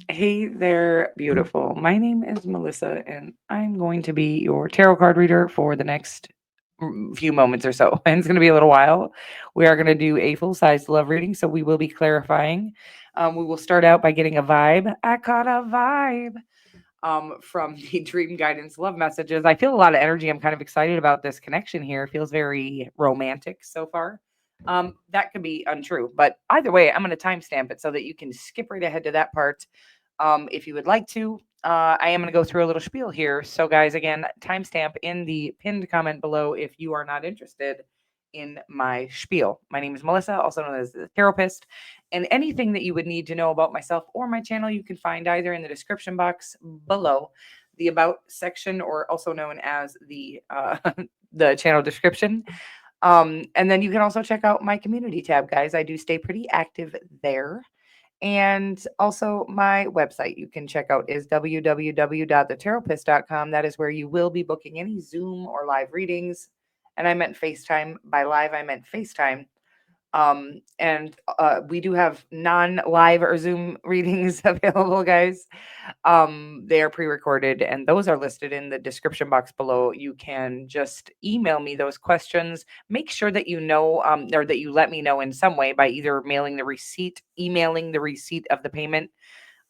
Hey there, beautiful. My name is Melissa, and I'm going to be your tarot card reader for the next few moments or so. And it's going to be a little while. We are going to do a full size love reading, so we will be clarifying. We will start out by getting a vibe. I caught a vibe from the dream guidance love messages. I feel a lot of energy. I'm kind of excited about this connection here. It feels very romantic so far. That could be untrue, but either way, I'm going to timestamp it so that you can skip right ahead to that part if you would like to. I am going to go through a little spiel here. So, guys, again, timestamp in the pinned comment below if you are not interested in my spiel. My name is Melissa, also known as the Taropist, and anything that you would need to know about myself or my channel, you can find either in the description box below, the About section, or also known as the the channel description. And then you can also check out my community tab, guys. I do stay pretty active there. And also my website you can check out is www.thetaropist.com. That is where you will be booking any Zoom or live readings. And I meant FaceTime. By live, I meant FaceTime. And we do have non-live or Zoom readings available, guys. They are pre-recorded, and those are listed in the description box below. You can just email me those questions. Make sure that you know, or that you let me know in some way by either mailing the receipt, emailing the receipt of the payment,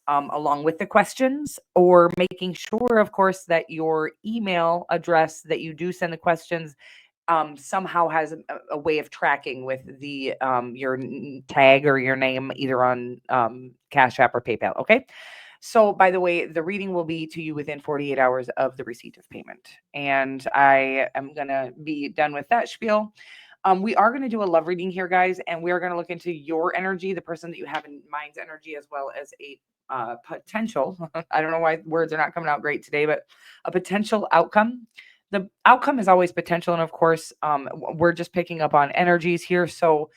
along with the questions, or making sure, of course, that your email address that you do send the questions somehow has a way of tracking with the your tag or your name either on Cash App or PayPal. Okay. So, by the way, the reading will be to you within 48 hours of the receipt of payment. And I am going to be done with that spiel. We are going to do a love reading here, guys, and we are going to look into your energy, the person that you have in mind's energy, as well as a potential. I don't know why words are not coming out great today, but a potential outcome. The outcome is always potential, and of course, we're just picking up on energies here. So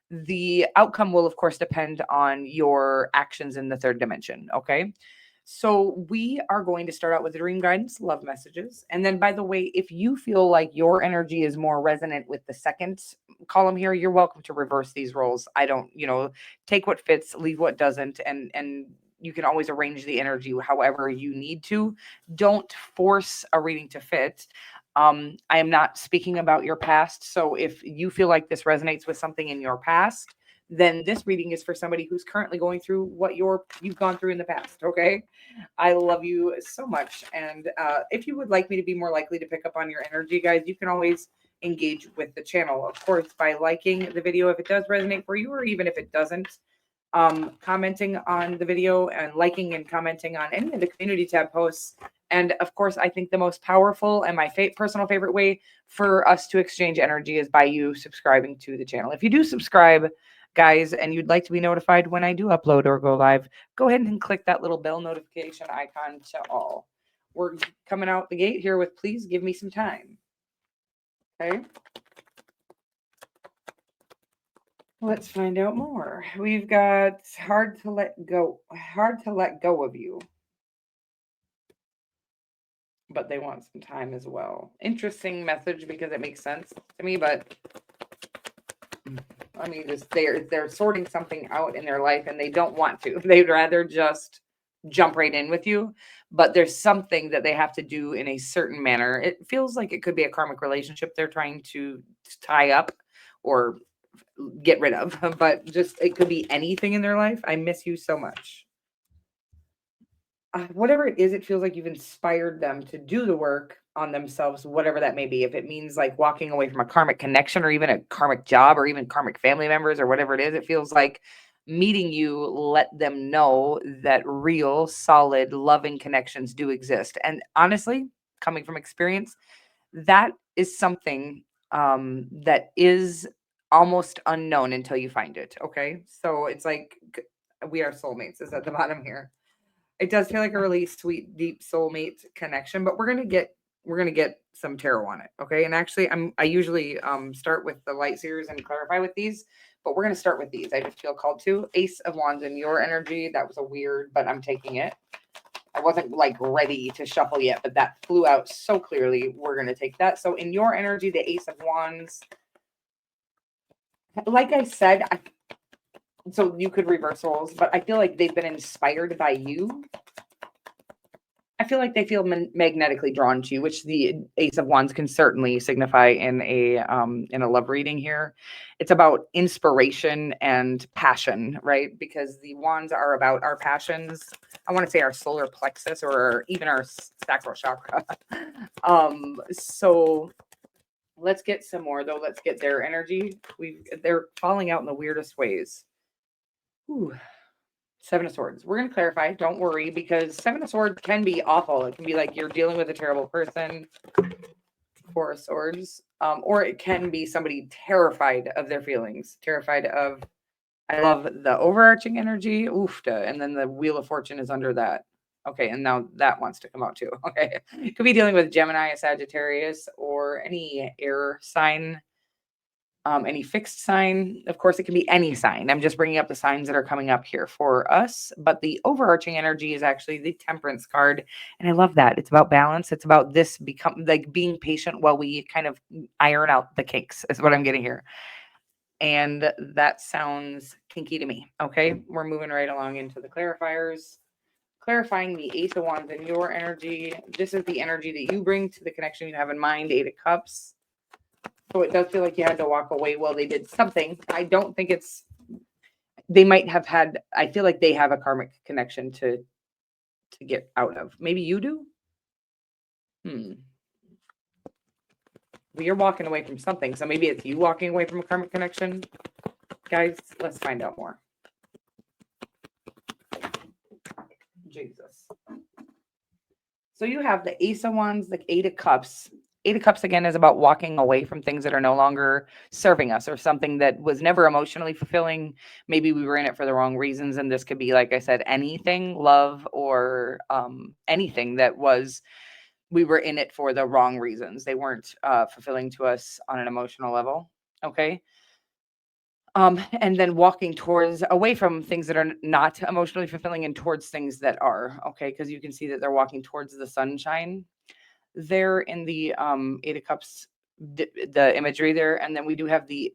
the outcome will, of course, depend on your actions in the third dimension. Okay. So we are going to start out with the dream guidance love messages. And then, by the way, if you feel like your energy is more resonant with the second column here, you're welcome to reverse these roles. I don't, take what fits, leave what doesn't, and you can always arrange the energy however you need to. Don't force a reading to fit. I am not speaking about your past. So if you feel like this resonates with something in your past, then this reading is for somebody who's currently going through what you've gone through in the past. Okay. I love you so much. And if you would like me to be more likely to pick up on your energy, guys, you can always engage with the channel, of course, by liking the video if it does resonate for you, or even if it doesn't, commenting on the video and liking and commenting on any of the community tab posts. And of course, I think the most powerful and my personal favorite way for us to exchange energy is by you subscribing to the channel. If you do subscribe, guys, and you'd like to be notified when I do upload or go live, go ahead and click that little bell notification icon to all. We're coming out the gate here with please give me some time. Okay. Let's find out more. We've got hard to let go of you, but they want some time as well. Interesting message because it makes sense to me, but I mean, just they're sorting something out in their life and they don't want to. They'd rather just jump right in with you, but there's something that they have to do in a certain manner. It feels like it could be a karmic relationship they're trying to tie up or get rid of, but just it could be anything in their life. I miss you so much. Whatever it is, it feels like you've inspired them to do the work on themselves, whatever that may be. If it means like walking away from a karmic connection or even a karmic job or even karmic family members or whatever it is, it feels like meeting you let them know that real, solid, loving connections do exist. And honestly, coming from experience, that is something that is almost unknown until you find it. Okay. So it's like we are soulmates, is at the bottom here. It does feel like a really sweet, deep soulmate connection, but we're gonna get some tarot on it, okay? And actually, I usually start with the light series and clarify with these, but we're gonna start with these. I just feel called to Ace of Wands in your energy. That was a weird, but I'm taking it. I wasn't like ready to shuffle yet, but that flew out so clearly. We're gonna take that. So in your energy, the Ace of Wands, like I said, So you could reverse roles, but I feel like they've been inspired by you. I feel like they feel magnetically drawn to you, which the Ace of Wands can certainly signify in a love reading here. It's about inspiration and passion, right? Because the wands are about our passions. I want to say our solar plexus or even our sacral chakra. So let's get some more though. Let's get their energy. They're falling out in the weirdest ways. Ooh. Seven of Swords. We're going to clarify. Don't worry, because Seven of Swords can be awful. It can be like you're dealing with a terrible person. Four of Swords. Or it can be somebody terrified of their feelings, terrified of. I love the overarching energy. Oofta. And then the Wheel of Fortune is under that. Okay. And now that wants to come out too. Okay. Could be dealing with Gemini, a Sagittarius, or any air sign. Any fixed sign. Of course, it can be any sign. I'm just bringing up the signs that are coming up here for us. But the overarching energy is actually the Temperance card. And I love that. It's about balance. It's about this become like being patient while we kind of iron out the kinks, is what I'm getting here. And that sounds kinky to me. Okay. We're moving right along into the clarifiers. Clarifying the Ace of Wands in your energy. This is the energy that you bring to the connection you have in mind. Eight of Cups. So it does feel like you had to walk away. Well, they did something. I don't think it's, they might have had, I feel like they have a karmic connection to get out of. Maybe you do? Well, you're walking away from something. So maybe it's you walking away from a karmic connection. Guys, let's find out more. Jesus. So you have the Ace of Wands, the Eight of Cups. Eight of Cups again is about walking away from things that are no longer serving us or something that was never emotionally fulfilling. Maybe we were in it for the wrong reasons. And this could be, like I said, anything, love, or anything that was, we were in it for the wrong reasons. They weren't fulfilling to us on an emotional level. Okay. And then walking towards away from things that are not emotionally fulfilling and towards things that are. Okay. Because you can see that they're walking towards the sunshine there in the Eight of Cups, the imagery there. And then we do have the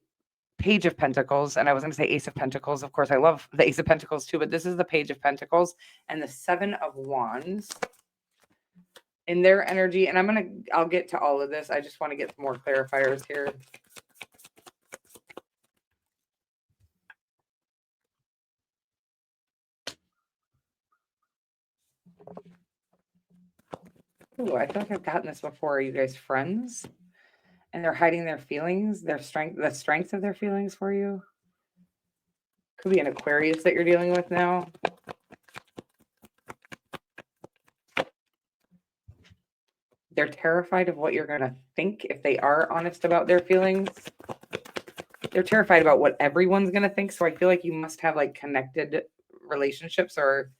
Page of Pentacles. And I was going to say Ace of Pentacles. Of course, I love the Ace of Pentacles too, but this is the Page of Pentacles and the Seven of Wands in their energy. And I'll get to all of this. I just want to get some more clarifiers here. Ooh, I feel like I've gotten this before. Are you guys friends? And they're hiding their feelings, their strength, the strength of their feelings for you. Could be an Aquarius that you're dealing with now. They're terrified of what you're going to think if they are honest about their feelings. They're terrified about what everyone's going to think. So I feel like you must have like connected relationships, or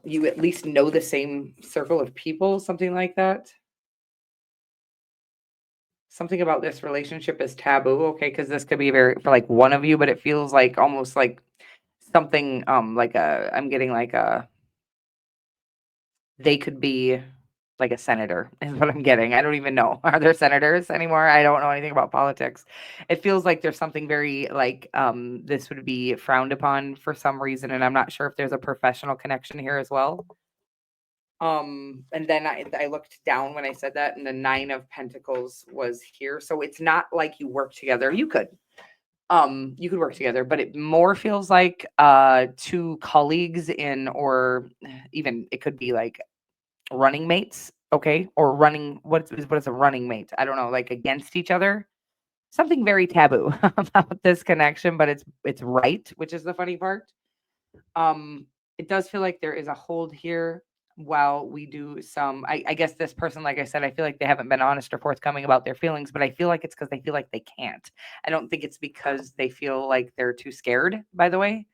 you at least know the same circle of people, something like that. Something about this relationship is taboo, okay? Because this could be very for like one of you, but it feels like almost like something like a I'm getting like a they could be like a senator is what I'm getting. I don't even know. Are there senators anymore? I don't know anything about politics. It feels like there's something very like this would be frowned upon for some reason, and I'm not sure if there's a professional connection here as well. And then I looked down when I said that, and the Nine of Pentacles was here. So it's not like you work together. You could work together, but it more feels like two colleagues in, or even it could be like running mates, okay? Or running what is a running mate? I don't know, like against each other. Something very taboo about this connection, but it's right, which is the funny part. It does feel like there is a hold here while we do some I guess this person, like I said, I feel like they haven't been honest or forthcoming about their feelings, but I feel like it's because they feel like they can't. I don't think it's because they feel like they're too scared, by the way.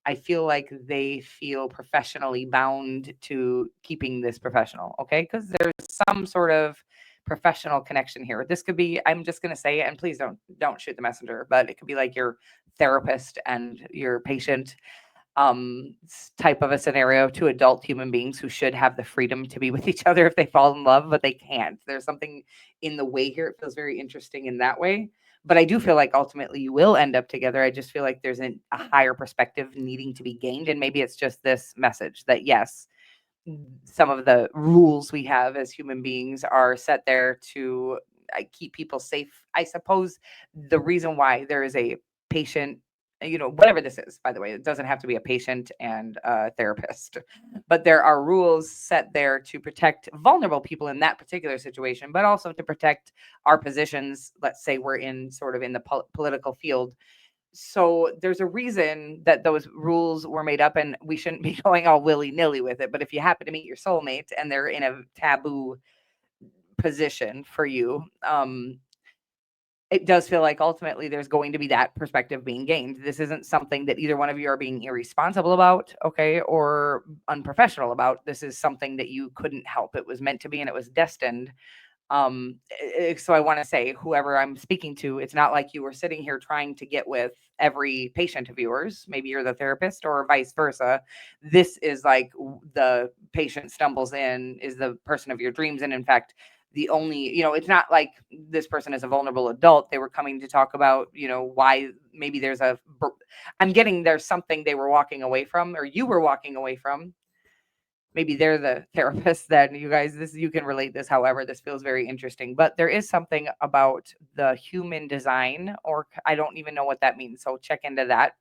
I feel like they feel professionally bound to keeping this professional, okay? Because there's some sort of professional connection here. This could be, I'm just gonna say it, and please don't shoot the messenger, but it could be like your therapist and your patient type of a scenario, to adult human beings who should have the freedom to be with each other if they fall in love, but they can't. There's something in the way here. It feels very interesting in that way. But I do feel like ultimately you will end up together. I just feel like there's a higher perspective needing to be gained. And maybe it's just this message that, yes, some of the rules we have as human beings are set there to keep people safe. I suppose the reason why there is a patient, whatever this is, by the way, it doesn't have to be a patient and a therapist, but there are rules set there to protect vulnerable people in that particular situation, but also to protect our positions. Let's say we're in sort of in the political field, so there's a reason that those rules were made up, and we shouldn't be going all willy-nilly with it. But if you happen to meet your soulmate and they're in a taboo position for you, it does feel like ultimately there's going to be that perspective being gained. This isn't something that either one of you are being irresponsible about, okay, or unprofessional about. This is something that you couldn't help. It was meant to be and it was destined. So I want to say, whoever I'm speaking to, it's not like you were sitting here trying to get with every patient of yours. Maybe you're the therapist or vice versa. This is like the patient stumbles in, is the person of your dreams. And in fact, the only, it's not like this person is a vulnerable adult. They were coming to talk about, why maybe I'm getting there's something they were walking away from, or you were walking away from. Maybe they're the therapist. Then you guys, this, you can relate this however. This feels very interesting, but there is something about the human design, or I don't even know what that means, so check into that.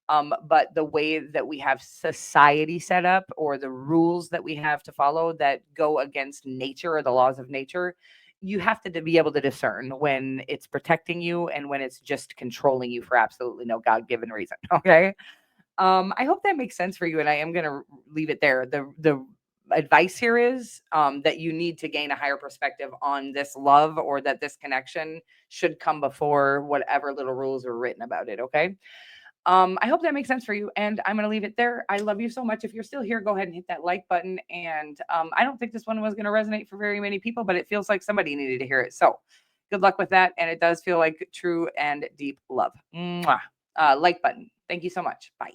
But the way that we have society set up, or the rules that we have to follow that go against nature or the laws of nature, you have to be able to discern when it's protecting you and when it's just controlling you for absolutely no God-given reason. Okay. I hope that makes sense for you, and I am going to leave it there. The advice here is that you need to gain a higher perspective on this love, or that this connection should come before whatever little rules are written about it. Okay. I hope that makes sense for you, and I'm going to leave it there. I love you so much. If you're still here, go ahead and hit that like button. And I don't think this one was going to resonate for very many people, but it feels like somebody needed to hear it. So good luck with that. And it does feel like true and deep love. Mwah. Like button. Thank you so much. Bye.